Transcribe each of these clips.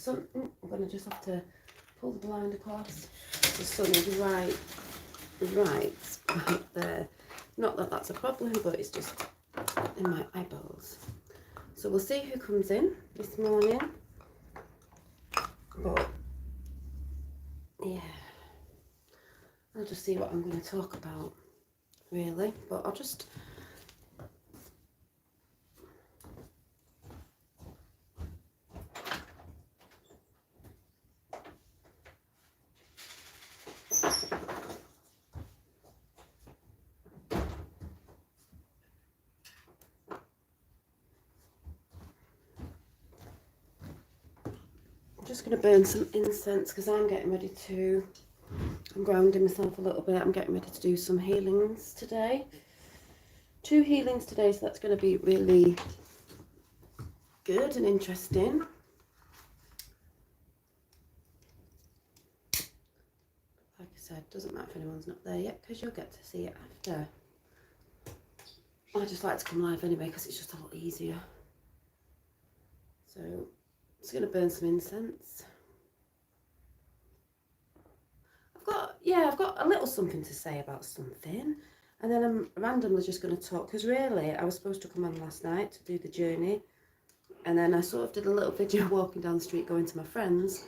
sun, I'm going to just have to pull the blind across. The sun is right there. Not that that's a problem, but it's just in my eyeballs. So we'll see who comes in this morning. But yeah, I'll just see what I'm going to talk about, really. But I'll just... I'm just going to burn some incense because I'm getting ready to... I'm grounding myself a little bit. I'm getting ready to do some healings today. 2 healings today, so that's going to be really good and interesting. Like I said, doesn't matter if anyone's not there yet because you'll get to see it after. I just like to come live anyway because it's just a lot easier. So I'm just going to burn some incense. I've got a little something to say about something, and then I'm randomly just going to talk, because really I was supposed to come on last night to do the journey, and then I sort of did a little video walking down the street going to my friends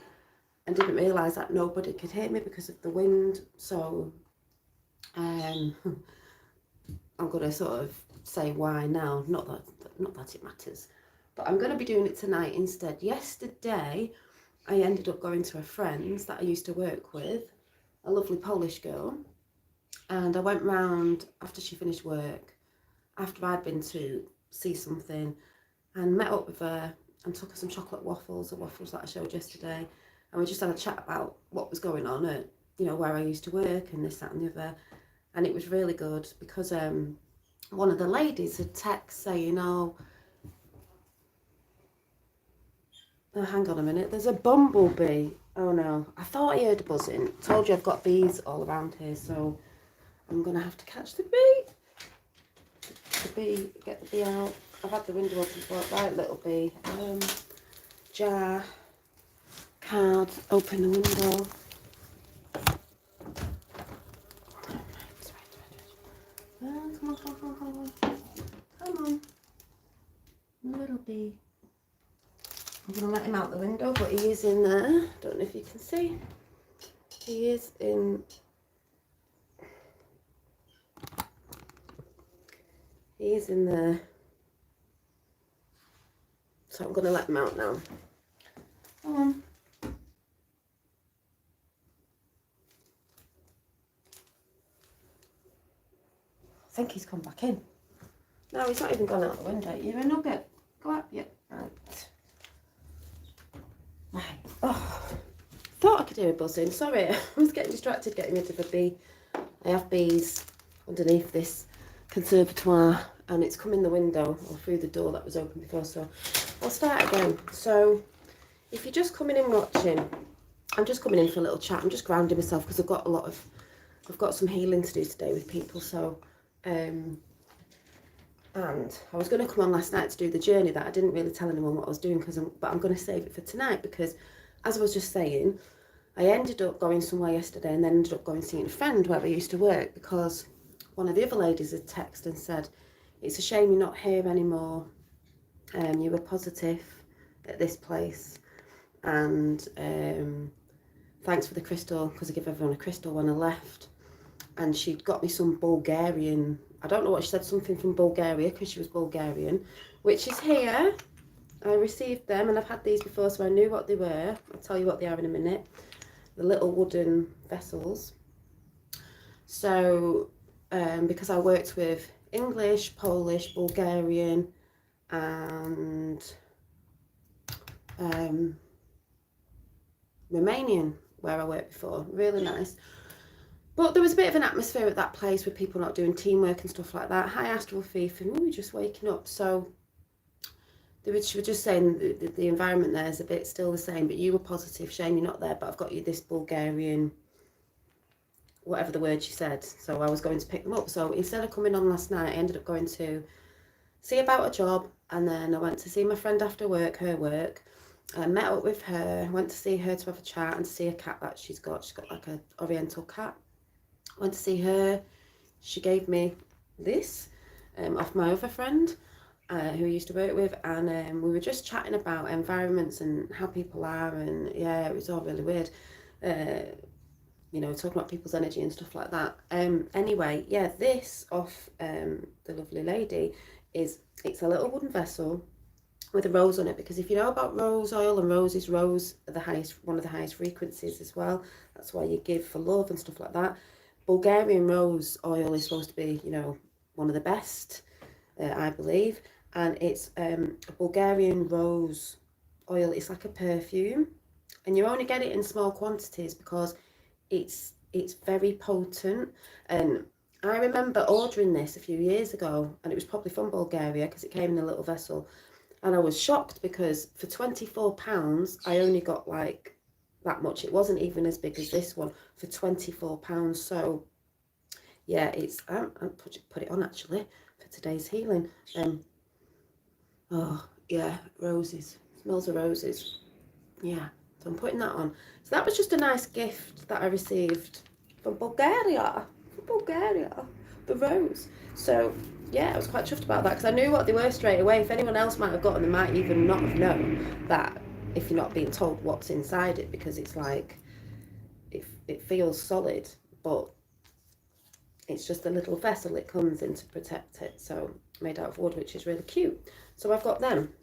and didn't realise that nobody could hear me because of the wind. So I'm going to sort of say why now, not that it matters, but I'm going to be doing it tonight instead. Yesterday I ended up going to a friend's that I used to work with, a lovely Polish girl, and I went round after she finished work, after I'd been to see something, and met up with her and took her some chocolate waffles, the waffles that I showed yesterday, and we just had a chat about what was going on at, you know, where I used to work and this, that and the other, and it was really good because one of the ladies had text saying, oh, hang on a minute, there's a bumblebee. Oh no, I thought I heard a buzzing. Told you I've got bees all around here, so I'm going to have to catch the bee. Get the bee out. I've had the window open for it. Right, little bee. Jar, card, open the window. Come on. Little bee. I'm going to let him out the window, but he is in there. Don't know if you can see. He is in... He is in there. So I'm going to let him out now. Come on. I think he's come back in. No, he's not even gone out the window. You're a nugget. Go up. Yeah, right. Right. Oh, thought I could hear a buzzing. Sorry, I was getting distracted getting rid of a bee. I have bees underneath this conservatoire, and it's come in the window or through the door that was open before, so I'll start again. So if you're just coming in watching, I'm just coming in for a little chat. I'm just grounding myself because I've got some healing to do today with people. So and I was going to come on last night to do the journey that I didn't really tell anyone what I was doing, but I'm going to save it for tonight because, as I was just saying, I ended up going somewhere yesterday and then ended up going seeing a friend where I used to work because one of the other ladies had texted and said, it's a shame you're not here anymore. You were positive at this place, and thanks for the crystal, because I give everyone a crystal when I left. And she'd got me some Bulgarian, I don't know what she said, something from Bulgaria, because she was Bulgarian, which is here. I received them, and I've had these before, so I knew what they were. I'll tell you what they are in a minute. The little wooden vessels. So, because I worked with English, Polish, Bulgarian, and Romanian, where I worked before. Really nice. But there was a bit of an atmosphere at that place with people not doing teamwork and stuff like that. Hi, Astral Thief, and we were just waking up. So she was just saying the environment there is a bit still the same, but you were positive. Shame you're not there, but I've got you this Bulgarian, whatever the word she said. So I was going to pick them up. So instead of coming on last night, I ended up going to see about a job, and then I went to see my friend after work, her work, I met up with her, went to see her to have a chat and to see a cat that she's got. She's got like an oriental cat. Went to see her. She gave me this off my other friend who I used to work with, and we were just chatting about environments and how people are, and yeah, it was all really weird. You know, talking about people's energy and stuff like that. Anyway, yeah, this off the lovely lady it's a little wooden vessel with a rose on it, because if you know about rose oil and roses, rose are one of the highest frequencies as well. That's why you give for love and stuff like that. Bulgarian rose oil is supposed to be, you know, one of the best, I believe, and it's a Bulgarian rose oil. It's like a perfume, and you only get it in small quantities because it's very potent. And I remember ordering this a few years ago, and it was probably from Bulgaria because it came in a little vessel. And I was shocked because for £24, I only got like that much. It wasn't even as big as this one for £24. So yeah, it's I'll put it on actually for today's healing. Oh yeah, roses. Smells of roses. Yeah, so I'm putting that on. So that was just a nice gift that I received from Bulgaria. From Bulgaria, the rose. So yeah, I was quite chuffed about that because I knew what they were straight away. If anyone else might have gotten, they might even not have known that if you're not being told what's inside it, because it's like, it feels solid, but it's just a little vessel it comes in to protect it. So made out of wood, which is really cute. So I've got them.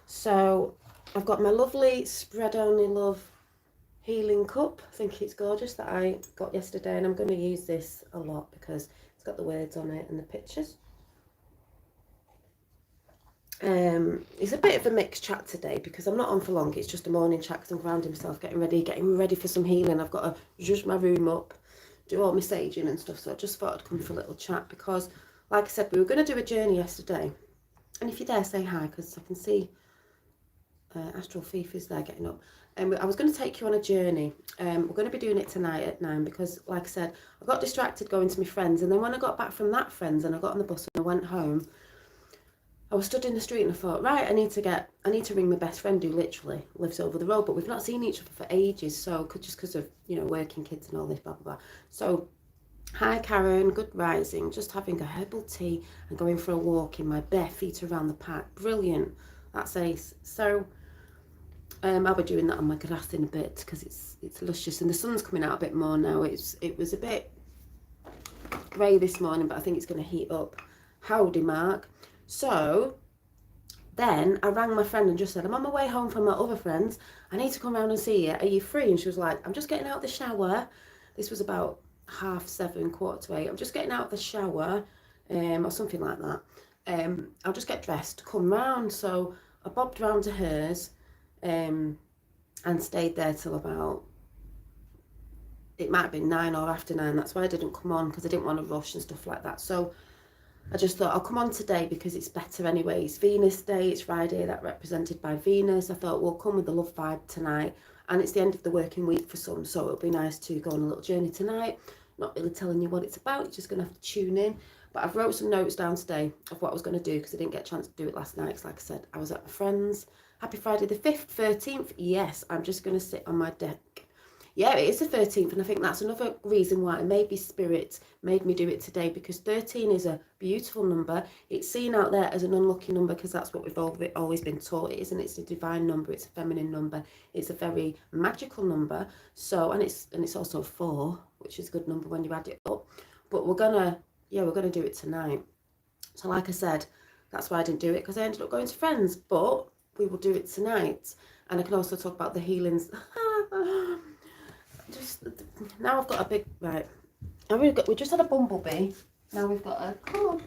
So I've got my lovely Spread Only Love healing cup. I think it's gorgeous, that I got yesterday, and I'm going to use this a lot because it's got the words on it and the pictures. It's a bit of a mixed chat today because I'm not on for long. It's just a morning chat because I'm grounding myself, getting ready for some healing. I've got to zhuzh my room up, do all my saging and stuff. So I just thought I'd come for a little chat because, like I said, we were going to do a journey yesterday. And if you're there, say hi, because I can see Astral Thief is there getting up. And I was going to take you on a journey. We're going to be doing it tonight at 9 because, like I said, I got distracted going to my friends. And then when I got back from that friends and I got on the bus and I went home, I was stood in the street and I thought, right, I need to ring my best friend who literally lives over the road, but we've not seen each other for ages, so just because of, you know, working kids and all this, blah, blah, blah. So, hi Karen, good rising, just having a herbal tea and going for a walk in my bare feet around the park. Brilliant, that's ace. So, I'll be doing that on my grass in a bit because it's luscious and the sun's coming out a bit more now. It was a bit grey this morning, but I think it's going to heat up. Howdy, Mark. So then I rang my friend and just said, I'm on my way home from my other friends. I need to come round and see you. Are you free? And she was like, I'm just getting out of the shower. This was about 7:30, 7:45. I'm just getting out of the shower, or something like that. I'll just get dressed to come round. So I bobbed round to hers, and stayed there till about, it might have been 9 or after 9. That's why I didn't come on, because I didn't want to rush and stuff like that. So I just thought I'll come on today because it's better anyway. It's Venus Day, it's Friday, that represented by Venus. I thought we'll come with the love vibe tonight, and it's the end of the working week for some, so it'll be nice to go on a little journey tonight. Not really telling you what it's about, you're just going to have to tune in. But I've wrote some notes down today of what I was going to do because I didn't get a chance to do it last night, because like I said, I was at my friend's. Happy Friday the 5th, 13th. Yes, I'm just going to sit on my deck. Yeah, it is the 13th, and I think that's another reason why maybe Spirit made me do it today, because 13 is a beautiful number. It's seen out there as an unlucky number because that's what we've always been taught it isn't. It's a divine number, it's a feminine number, it's a very magical number. So, and it's also 4, which is a good number when you add it up. But we're gonna do it tonight. So like I said, that's why I didn't do it, because I ended up going to friends, but we will do it tonight. And I can also talk about the healings. Just now I've got a big, right, and we just had a bumblebee, now we've got a, come on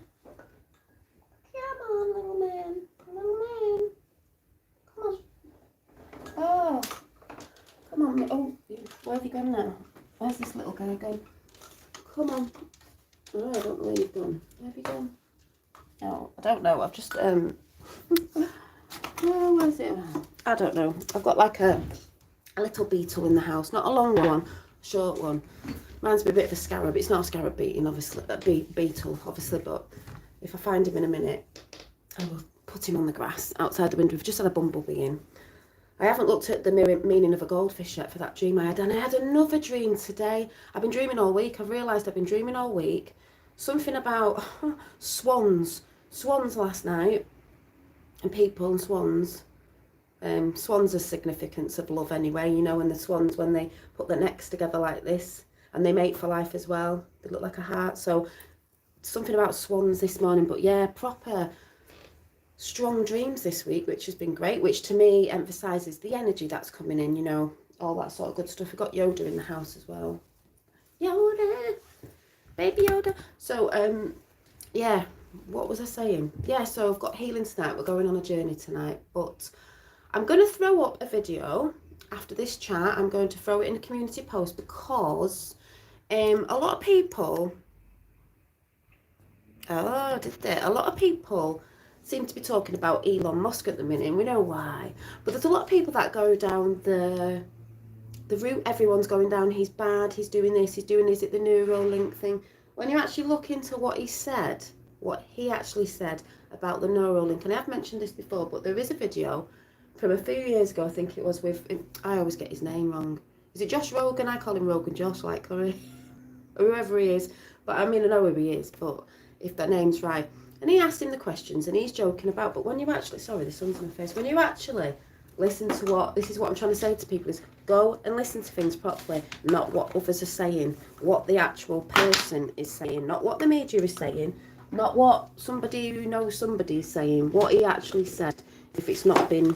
little man, come on, oh, come on, oh, where have you gone now? Where's this little guy gone? Come on. Oh, I don't know where you've gone. Where have you gone? Oh, I don't know, I've just oh, where's it? I don't know, I've got like a little beetle in the house, not a long one, a short one. Reminds me a bit of a scarab. It's not a scarab beetle, obviously, but if I find him in a minute, I will put him on the grass outside the window. We've just had a bumblebee in. I haven't looked at the meaning of a goldfish yet for that dream I had. And I had another dream today. I've been dreaming all week. I've realised I've been dreaming all week. Something about swans. Swans last night. And people and swans. Swans are significance of love anyway. You know, and the swans, when they put their necks together like this. And they mate for life as well. They look like a heart. So something about swans this morning. But yeah, proper strong dreams this week, which has been great, which to me emphasises the energy that's coming in, you know, all that sort of good stuff. We've got Yoda in the house as well. Yoda, baby Yoda. So, yeah, what was I saying? Yeah, so I've got healing tonight. We're going on a journey tonight, but I'm going to throw up a video after this chat. I'm going to throw it in a community post because a lot of people, a lot of people seem to be talking about Elon Musk at the minute, and we know why. But there's a lot of people that go down the route everyone's going down. He's bad, he's doing this, the Neuralink thing. When you actually look into what he actually said about the Neuralink, and I've mentioned this before, but there is a video from a few years ago, I think it was with, I always get his name wrong. Is it Josh Rogan? I call him Rogan Josh, like, or whoever he is. But I mean, I know who he is, but if that name's right. And he asked him the questions, and he's joking about, but when you actually, sorry, the sun's on my face, when you actually listen to this is what I'm trying to say to people, is go and listen to things properly, not what others are saying, what the actual person is saying, not what the media is saying, not what somebody who knows somebody is saying, what he actually said, if it's not been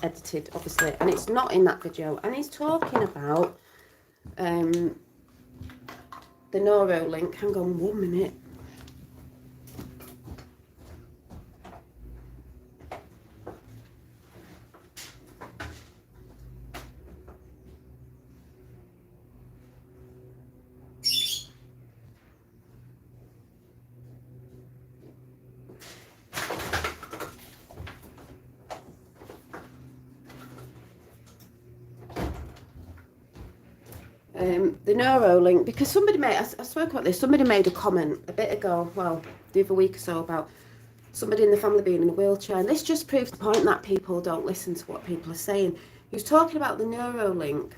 edited, obviously, and it's not in that video. And he's talking about the Neuralink. Hang on 1 minute. The Neuralink, because somebody made, I spoke about this, somebody made a comment a bit ago, well, the other week or so, about somebody in the family being in a wheelchair, and this just proves the point that people don't listen to what people are saying. He was talking about the Neuralink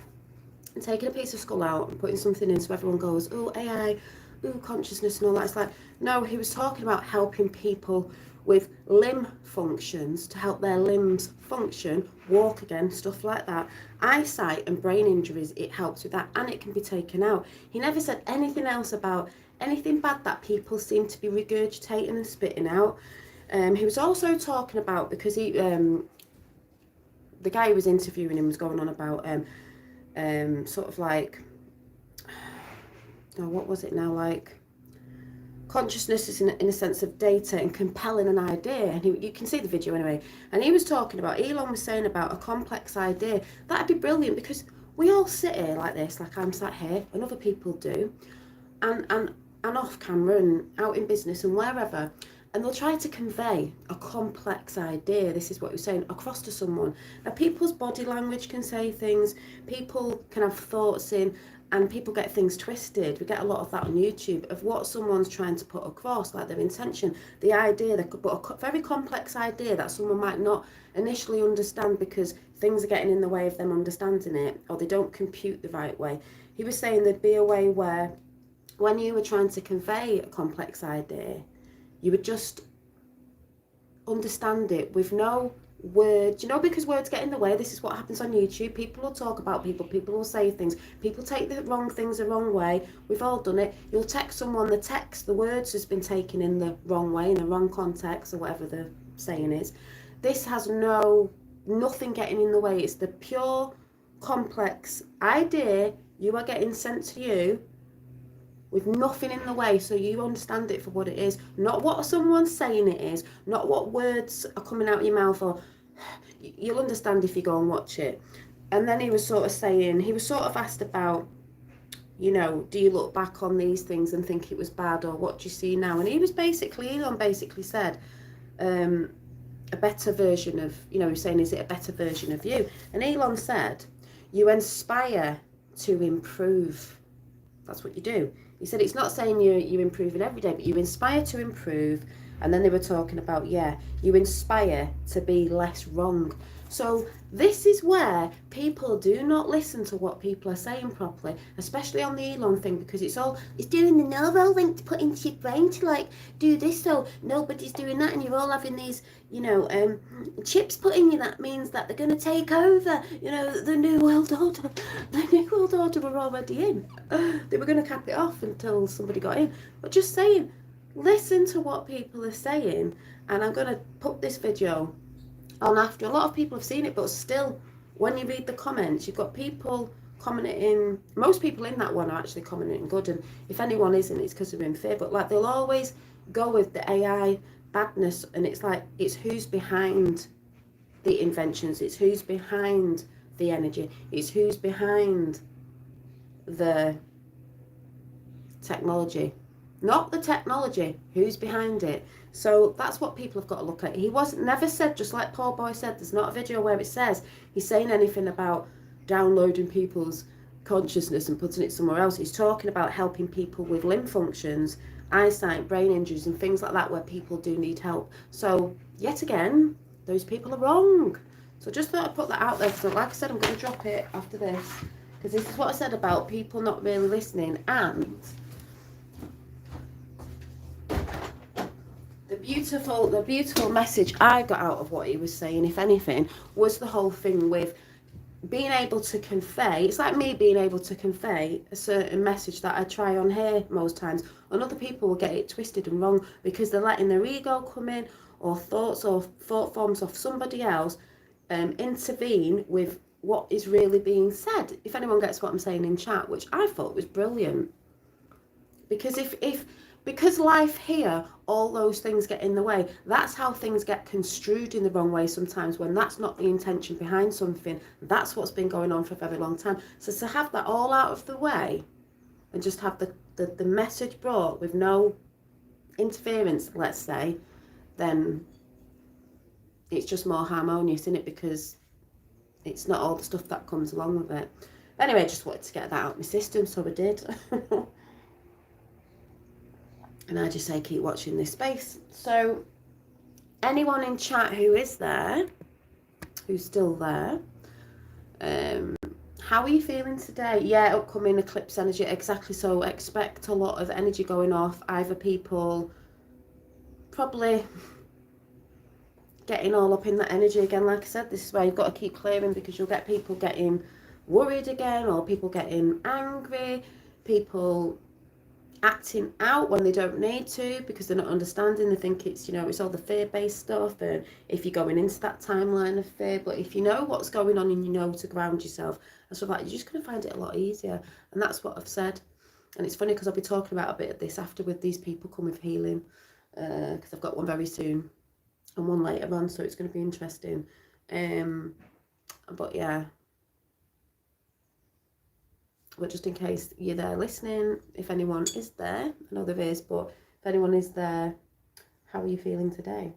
and taking a piece of skull out and putting something in so everyone goes, oh, AI, oh, consciousness and all that. It's like, no, he was talking about helping people with limb functions, to help their limbs function, walk again, stuff like that. Eyesight and brain injuries, it helps with that, and it can be taken out. He never said anything else about anything bad that people seem to be regurgitating and spitting out. He was also talking about, because he, the guy who was interviewing him was going on about sort of like, oh, what was it now, like, consciousness is in a sense of data and compelling an idea, and you can see the video anyway, and he was talking about, Elon was saying about a complex idea. That'd be brilliant, because we all sit here like this, like I'm sat here, and other people do, and off camera and out in business and wherever, and they'll try to convey a complex idea, this is what you're saying, across to someone. Now, people's body language can say things, people can have thoughts in, and people get things twisted. We get a lot of that on YouTube, of what someone's trying to put across, like their intention, the idea. They could put a very complex idea that someone might not initially understand because things are getting in the way of them understanding it, or they don't compute the right way. He was saying there'd be a way where, when you were trying to convey a complex idea, you would just understand it with no words, you know, because words get in the way. This is what happens on YouTube. People will talk about people will say things, people take the wrong things the wrong way. We've all done it. You'll text someone, the words has been taken in the wrong way, in the wrong context, or whatever the saying is. This has nothing getting in the way. It's the pure complex idea you are getting sent to you with nothing in the way, so you understand it for what it is, not what someone's saying it is, not what words are coming out of your mouth, or you'll understand if you go and watch it. And then he was sort of saying, he was sort of asked about, you know, do you look back on these things and think it was bad, or what do you see now? And he was Elon basically said, a better version of, you know, he was saying, is it a better version of you? And Elon said, you inspire to improve. That's what you do. He said, it's not saying you're improving every day, but you inspire to improve. And then they were talking about, yeah, you inspire to be less wrong. So this is where people do not listen to what people are saying properly, especially on the Elon thing, because it's doing the neural link to put into your brain to like do this, so nobody's doing that, and you're all having these, chips put in you. That means that they're going to take over, the new world order. The new world order were already in. They were going to cap it off until somebody got in. But just saying, listen to what people are saying, and I'm going to put this video on after. A lot of people have seen it, but still, when you read the comments, you've got people commenting. Most people in that one are actually commenting good, and if anyone isn't, it's because they're in fear. But like, they'll always go with the AI badness, and it's like, it's who's behind the inventions, it's who's behind the energy, it's who's behind the technology, not the technology, who's behind it. So that's what people have got to look at. He wasn't never said, just like Paul Boy said, there's not a video where it says he's saying anything about downloading people's consciousness and putting it somewhere else. He's talking about helping people with limb functions, eyesight, brain injuries and things like that, where people do need help. So yet again, those people are wrong. So just thought I'd put that out there, because like I said, I'm going to drop it after this, because this is what I said about people not really listening. And the beautiful message I got out of what he was saying, if anything, was the whole thing with being able to convey. It's like me being able to convey a certain message that I try on here most times, and other people will get it twisted and wrong because they're letting their ego come in, or thoughts or thought forms of somebody else intervene with what is really being said. If anyone gets what I'm saying in chat, which I thought was brilliant, because because life here, all those things get in the way. That's how things get construed in the wrong way sometimes, when that's not the intention behind something. That's what's been going on for a very long time. So to have that all out of the way and just have the message brought with no interference, let's say, then it's just more harmonious, isn't it? Because it's not all the stuff that comes along with it. Anyway, I just wanted to get that out of my system, so I did. And I just say, keep watching this space. So anyone in chat who is there, who's still there, how are you feeling today? Yeah, upcoming eclipse energy, exactly. So expect a lot of energy going off. Either people probably getting all up in that energy again. Like I said, this is why you've got to keep clearing, because you'll get people getting worried again, or people getting angry, people acting out when they don't need to because they're not understanding. They think it's, it's all the fear-based stuff, and if you're going into that timeline of fear. But if you know what's going on and you know to ground yourself and stuff like that, you're just going to find it a lot easier. And that's what I've said. And it's funny because I'll be talking about a bit of this after with these people come with healing, because I've got one very soon and one later on, so it's going to be interesting. But yeah, but just in case you're there listening, if anyone is there, I know there is, but if anyone is there, how are you feeling today?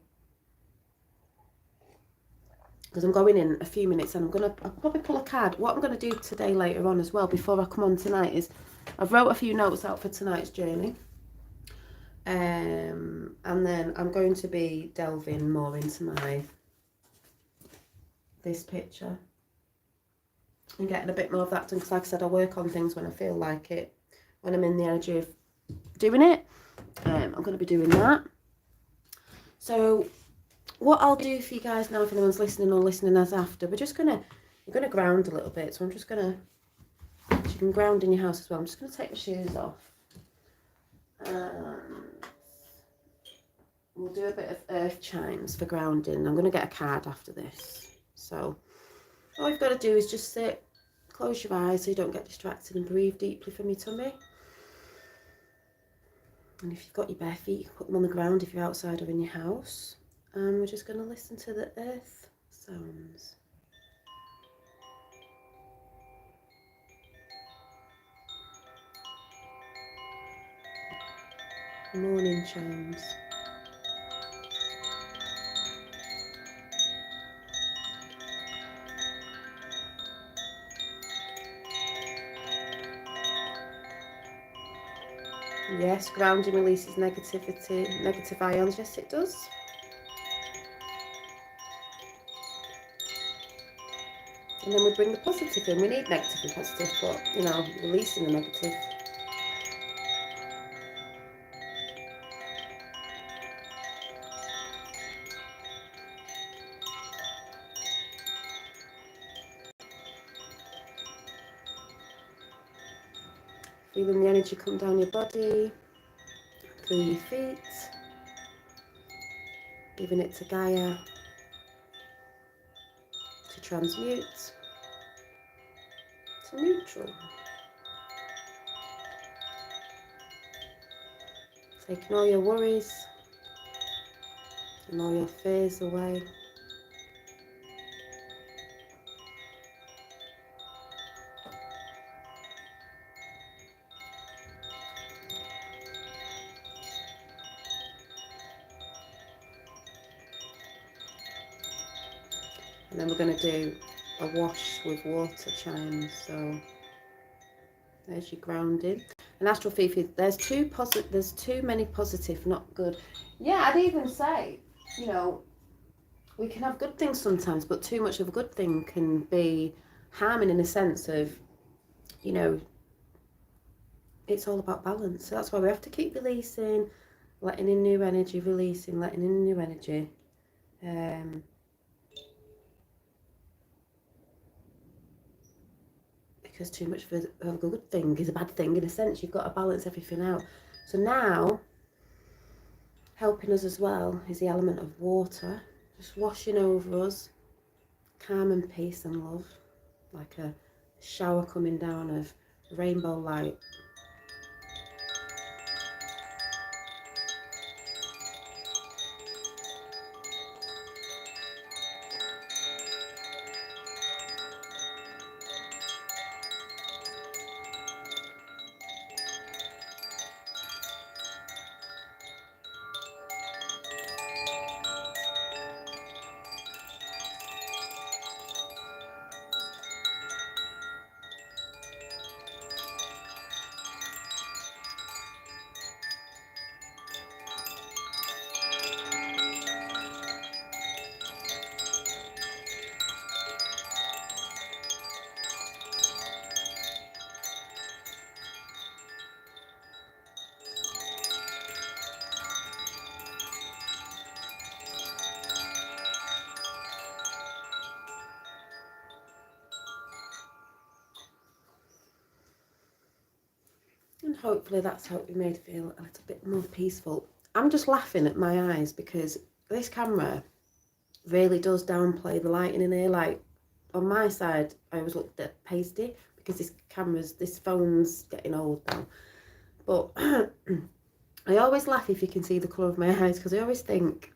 Because I'm going in a few minutes, and I'll probably pull a card. What I'm going to do today later on as well, before I come on tonight, is I've wrote a few notes out for tonight's journey. And then I'm going to be delving more into this picture and getting a bit more of that done, because like I said, I work on things when I feel like it, when I'm in the energy of doing it. I'm going to be doing that. So what I'll do for you guys now, if anyone's listening or listening as after, we're going to ground a little bit. So I'm just going to, you can ground in your house as well. I'm just going to take my shoes off. We'll do a bit of earth chimes for grounding. I'm going to get a card after this. So all you've got to do is just sit, close your eyes so you don't get distracted, and breathe deeply from your tummy. And if you've got your bare feet, you can put them on the ground if you're outside or in your house. And we're just going to listen to the earth sounds. Morning chimes. Yes, grounding releases negativity, negative ions. Yes, it does. And then we bring the positive in. We need negative and positive, but, you know, releasing the negative. Feeling the energy come down your body, through your feet, giving it to Gaia to transmute to neutral. Taking all your worries and all your fears away. And then we're going to do a wash with water chimes. So there's your grounding. And Astral Fifi, there's too many positive, not good. Yeah, I'd even say, you know, we can have good things sometimes, but too much of a good thing can be harming in a sense of, you know, it's all about balance. So that's why we have to keep releasing, letting in new energy, releasing, letting in new energy. Because too much of a good thing is a bad thing in a sense. You've got to balance everything out. So now, helping us as well is the element of water, just washing over us, calm and peace and love, like a shower coming down of rainbow light. And hopefully that's helped you made feel a little bit more peaceful. I'm just laughing at my eyes because this camera really does downplay the lighting in here. Like on my side, I always looked at pasty because this phone's getting old now. But I always laugh if you can see the colour of my eyes, because I always think,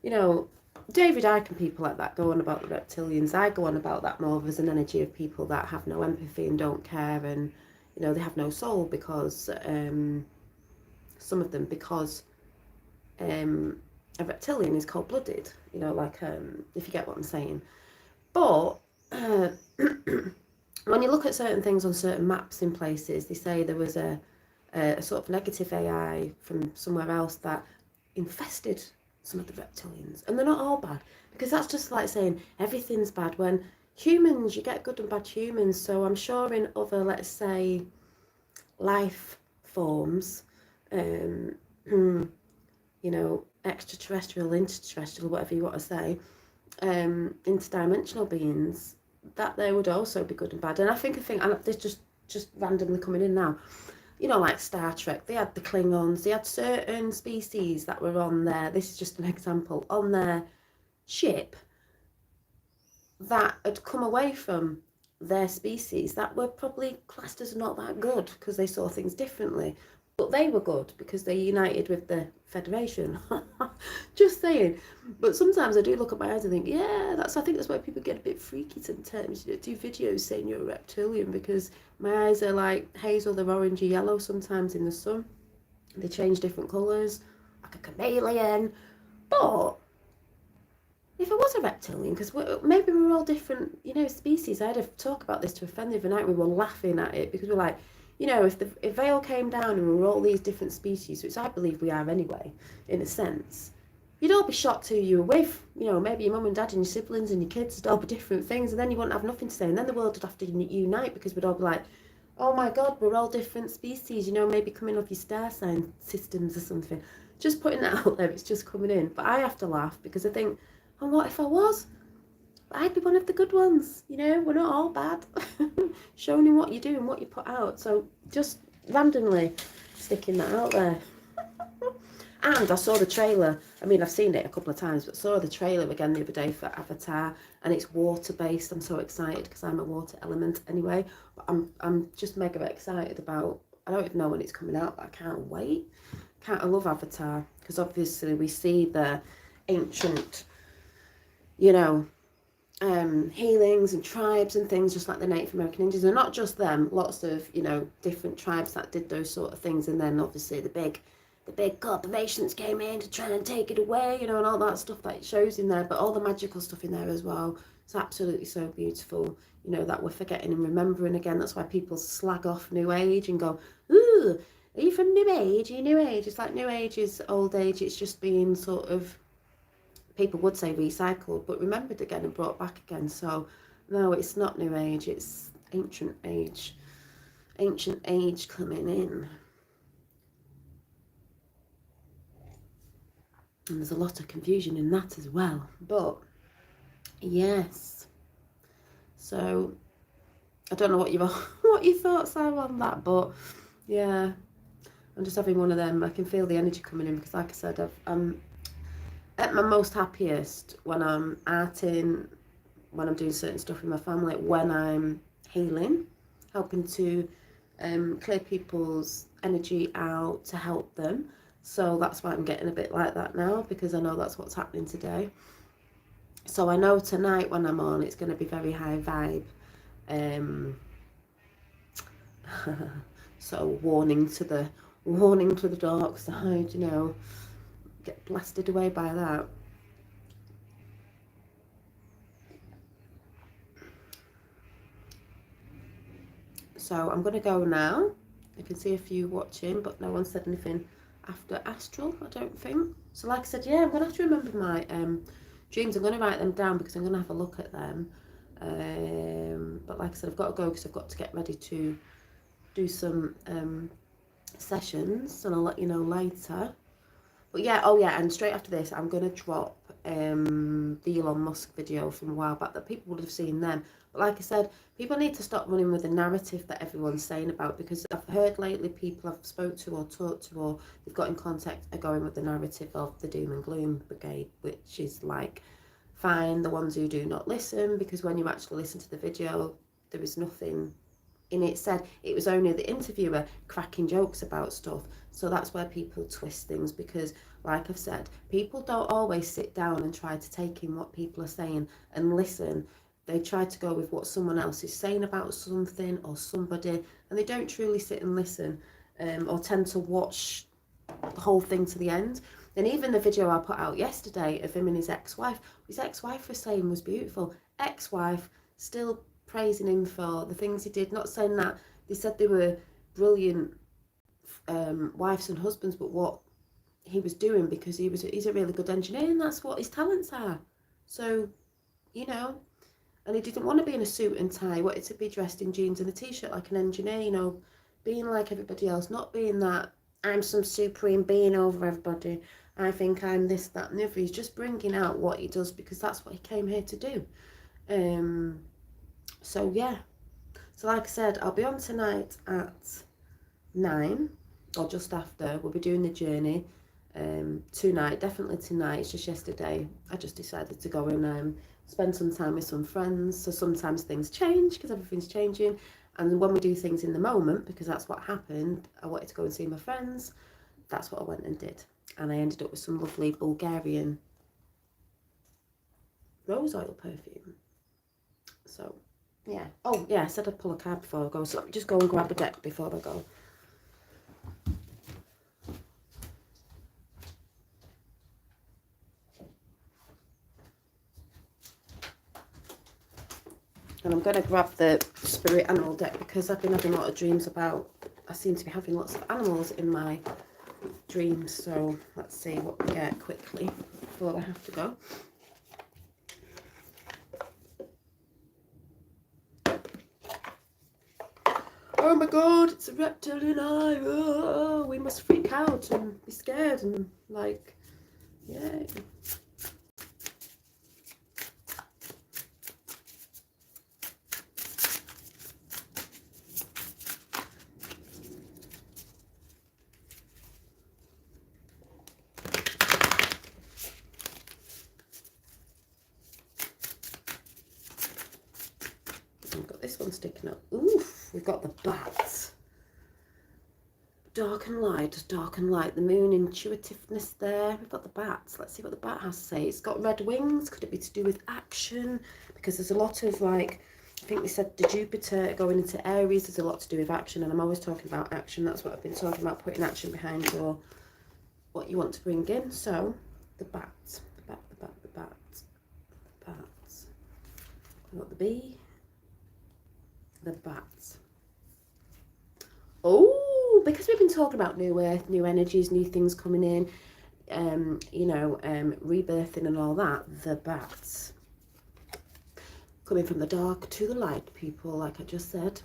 you know, David Icke and people like that go on about the reptilians. I go on about that more as an energy of people that have no empathy and don't care, and you know, they have no soul because some of them, because a reptilian is cold-blooded, you know, like if you get what I'm saying. But when you look at certain things on certain maps in places, they say there was a sort of negative AI from somewhere else that infested some of the reptilians, and they're not all bad, because that's just like saying everything's bad when humans, you get good and bad humans. So I'm sure in other, let's say, life forms, you know, extraterrestrial, interterrestrial, whatever you want to say, interdimensional beings, that there would also be good and bad. And I think and this just randomly coming in now, you know, like Star Trek, they had the Klingons, they had certain species that were on there, this is just an example, on their ship that had come away from their species that were probably classed as not that good because they saw things differently. But they were good because they united with the Federation. Just saying. But sometimes I do look at my eyes and think, yeah, I think that's why people get a bit freaky sometimes. You know, do videos saying you're a reptilian, because my eyes are like hazel, they're orangey yellow sometimes in the sun. They change different colours, like a chameleon. But if I was a reptilian, because maybe we're all different, you know, species. I had a talk about this to a friend the other night. We were laughing at it because we're like, you know, if they all came down and we were all these different species, which I believe we are anyway, in a sense, you'd all be shocked who you were with. You know, maybe your mum and dad and your siblings and your kids would all be different things, and then you wouldn't have nothing to say, and then the world would have to unite because we'd all be like, oh my God, we're all different species, you know, maybe coming off your star sign systems or something. Just putting that out there, it's just coming in. But I have to laugh because I think, oh, what if I was? I'd be one of the good ones, you know, we're not all bad. Showing you what you do and what you put out. So just randomly sticking that out there. And I saw the trailer. I mean, I've seen it a couple of times, but saw the trailer again the other day for Avatar, and it's water-based. I'm so excited because I'm a water element anyway. But I'm just mega excited about, I don't even know when it's coming out, but I can't wait. I love Avatar because obviously we see the ancient, you know, healings and tribes and things, just like the Native American Indians, and not just them, lots of, you know, different tribes that did those sort of things. And then obviously the big corporations came in to try and take it away, you know, and all that stuff that it shows in there, but all the magical stuff in there as well. It's absolutely so beautiful, you know, that we're forgetting and remembering again. That's why people slag off New Age and go, ooh, are you from New Age? Are you New Age? It's like New Age is old age. It's just being sort of, people would say recycled, but remembered again and brought back again. So no, it's not New Age, it's ancient age. Ancient age coming in. And there's a lot of confusion in that as well. But yes. So I don't know what your thoughts are on that, but yeah, I'm just having one of them. I can feel the energy coming in because, like I said, I'm at my most happiest when I'm arting, when I'm doing certain stuff in my family, when I'm healing, helping to clear people's energy out to help them. So that's why I'm getting a bit like that now, because I know that's what's happening today. So I know tonight when I'm on, it's going to be very high vibe. So warning to the dark side, you know, get blasted away by that. So I'm going to go now. I can see a few watching, but no one said anything after Astral, I don't think. So like I said, yeah, I'm going to have to remember my dreams. I'm going to write them down because I'm going to have a look at them. But like I said, I've got to go because I've got to get ready to do some sessions, and I'll let you know later. But yeah, oh yeah, and straight after this, I'm going to drop the Elon Musk video from a while back that people would have seen then. But like I said, people need to stop running with the narrative that everyone's saying about, because I've heard lately people I've spoke to or talked to or they've got in contact are going with the narrative of the doom and gloom brigade, which is like, fine, the ones who do not listen, because when you actually listen to the video, there is nothing in it said. It was only the interviewer cracking jokes about stuff. So that's where people twist things, because like I've said, people don't always sit down and try to take in what people are saying and listen. They try to go with what someone else is saying about something or somebody, and they don't truly sit and listen, or tend to watch the whole thing to the end. And even the video I put out yesterday of him and his ex-wife was saying was beautiful. Ex-wife still praising him for the things he did, not saying that they said they were brilliant wives and husbands, but what he was doing, because he's a really good engineer and that's what his talents are. So, you know, and he didn't want to be in a suit and tie, he wanted to be dressed in jeans and a t-shirt like an engineer, you know, being like everybody else, not being that I'm some supreme being over everybody, I think I'm this, that and the other. He's just bringing out what he does because that's what he came here to do. So yeah, so like I said, I'll be on tonight at 9 or just after. We'll be doing the journey tonight, definitely tonight. It's just yesterday I just decided to go and spend some time with some friends. So sometimes things change because everything's changing, and when we do things in the moment, because that's what happened, I wanted to go and see my friends. That's what I went and did, and I ended up with some lovely Bulgarian rose oil perfume. So yeah. Oh yeah, I said I'd pull a card before I go, so let me just go and grab a deck before I go. And I'm going to grab the spirit animal deck because I've been having a lot of dreams about, I seem to be having lots of animals in my dreams. So let's see what we get quickly. before I have to go. Oh my god, it's a reptilian eye. Oh, we must freak out and be scared and like, yay. We've got this one sticking up. Oof, we've got the bats. Dark and light, dark and light. The moon intuitiveness there. We've got the bats. Let's see what the bat has to say. It's got red wings. Could it be to do with action? Because there's a lot of like, I think they said the Jupiter going into Aries. There's a lot to do with action, and I'm always talking about action. That's what I've been talking about, putting action behind your what you want to bring in. So the bats, the bat, the bat, the bats, the bats. We've got the bee, the bats. Oh, because we've been talking about new earth, new energies, new things coming in, rebirthing and all that, the bats. Coming from the dark to the light, people, like I just said.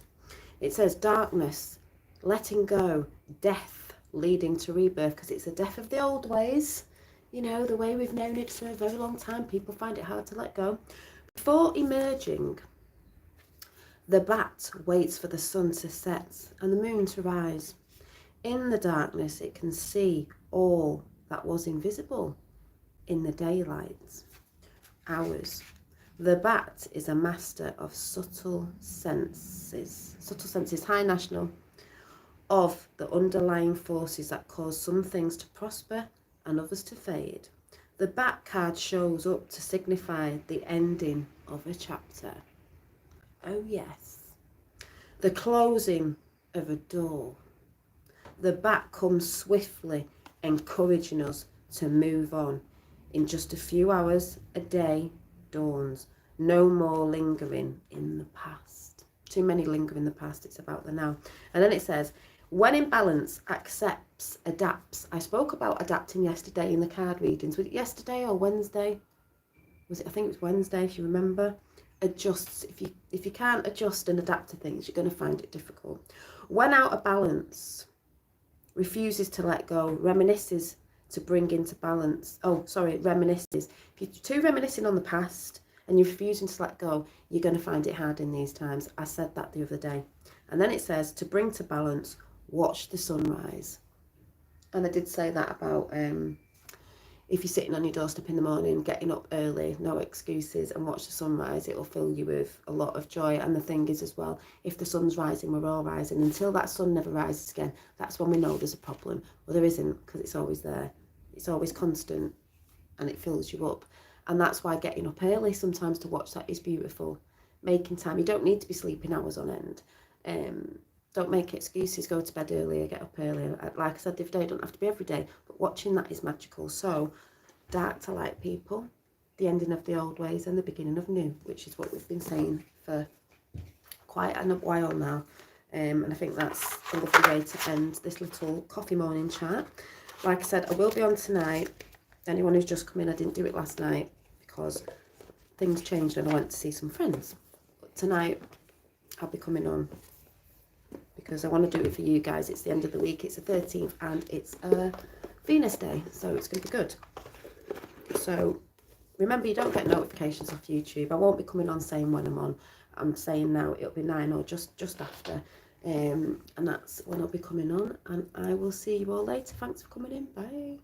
It says darkness, letting go, death, leading to rebirth, because it's the death of the old ways. You know, the way we've known it for a very long time, people find it hard to let go. Before emerging, the bat waits for the sun to set and the moon to rise. In the darkness, it can see all that was invisible in the daylight. Hours. The bat is a master of subtle senses, high national, of the underlying forces that cause some things to prosper and others to fade. The bat card shows up to signify the ending of a chapter. Oh yes. The closing of a door. The bat comes swiftly, encouraging us to move on. In just a few hours, a day dawns. No more lingering in the past. Too many linger in the past. It's about the now. And then it says, when in balance, accepts, adapts. I spoke about adapting yesterday in the card readings. Was it yesterday or Wednesday? Was it? I think it was Wednesday, if you remember. Adjusts. If you can't adjust and adapt to things, you're going to find it difficult. When out of balance, refuses to let go, reminisces to bring into balance. Oh, sorry, reminisces. If you're too reminiscing on the past and you're refusing to let go, you're going to find it hard in these times. I said that the other day. And then it says, to bring to balance, watch the sunrise. And I did say that about if you're sitting on your doorstep in the morning, getting up early, no excuses, and watch the sunrise, it'll fill you with a lot of joy. And the thing is as well, if the sun's rising, we're all rising. Until that sun never rises again, that's when we know there's a problem. Well, there isn't, because it's always there. It's always constant, and it fills you up. And that's why getting up early sometimes to watch that is beautiful. Making time. You don't need to be sleeping hours on end. Don't make excuses, go to bed earlier, get up earlier. Like I said the other day, it don't have to be every day, but watching that is magical. So, dark to light, people, the ending of the old ways and the beginning of new, which is what we've been saying for quite a while now. And I think that's a lovely way to end this little coffee morning chat. Like I said, I will be on tonight. Anyone who's just come in, I didn't do it last night because things changed and I went to see some friends. But tonight, I'll be coming on because I want to do it for you guys. It's the end of the week, it's the 13th, and it's Venus Day, so it's going to be good. So remember, you don't get notifications off YouTube. I won't be coming on saying when I'm on. I'm saying now it'll be 9 or just after, and that's when I'll be coming on, and I will see you all later. Thanks for coming in. Bye.